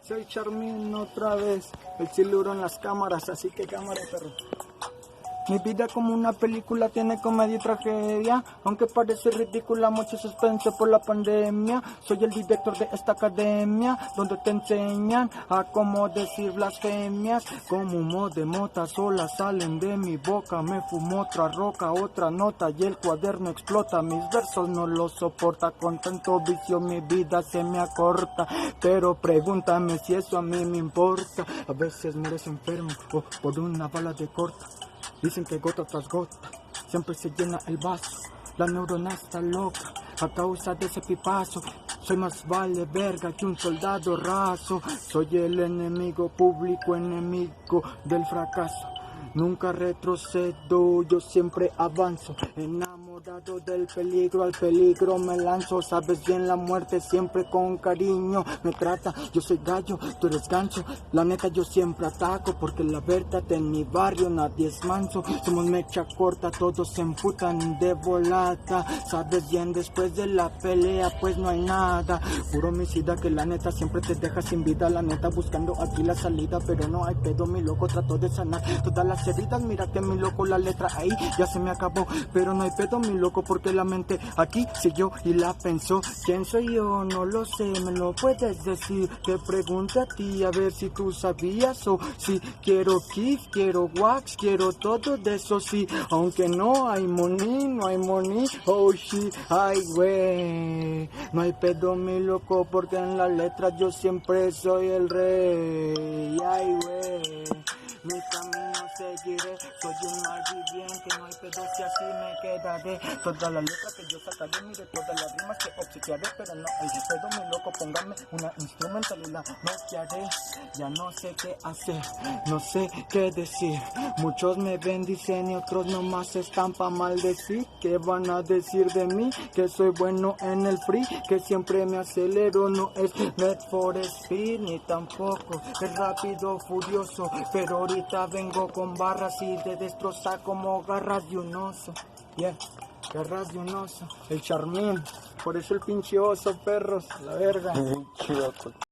Soy Charmín otra vez, el siluro en las cámaras, así que cámara, perro. Mi vida como una película tiene comedia y tragedia, aunque parece ridícula, mucho suspense por la pandemia. Soy el director de esta academia, donde te enseñan a cómo decir blasfemias. Como humo de mota sola salen de mi boca, me fumo otra roca, otra nota y el cuaderno explota. Mis versos no los soporta, con tanto vicio mi vida se me acorta. Pero pregúntame si eso a mí me importa. A veces mueres enfermo o por una bala de corta. Dicen que gota tras gota siempre se llena el vaso. La neurona está loca a causa de ese pipazo. Soy más vale verga que un soldado raso. Soy el enemigo público, enemigo del fracaso. Nunca retrocedo, yo siempre avanzo. Enamorado del peligro, al peligro me lanzo. Sabes bien, la muerte siempre con cariño me trata. Yo soy gallo, tú eres gancho. La neta yo siempre ataco, porque la verdad en mi barrio nadie es manso. Somos mecha corta, todos se emputan de volada. Sabes bien, después de la pelea pues no hay nada. Puro homicida que la neta siempre te deja sin vida. La neta buscando aquí la salida, pero no hay pedo, mi loco, trato de sanar todas las heridas. Mira que mi loco, la letra ahí ya se me acabó, pero no hay pedo, mi loco, porque la mente aquí siguió y la pensó. ¿Quién soy yo? No lo sé, me lo puedes decir. Te pregunto a ti a ver si tú sabías. O si quiero kiff, quiero wax, quiero todo de eso, sí. Aunque no hay money, oh shit, ay güey. No hay pedo, mi loco, porque en la letra yo siempre soy el rey. Ay güey, mi camino seguiré, soy un malviviente, no hay pedo si así me quedaré. Todas las letras que yo sacaré, mire todas las rimas que obsequiaré, pero no hay pedo, mi loco, póngame una instrumentalidad, no te haré. Ya no sé qué hacer, no sé qué decir. Muchos me bendicen y otros nomás están pa' maldecir. ¿Qué van a decir de mí? Que soy bueno en el free, que siempre me acelero. No es Need for Speed ni tampoco es rápido furioso, pero ahorita vengo con barras y te destroza como garras de un oso. Yeah, garras de un oso. El Charmín, por eso el pinche oso, perros, la verga.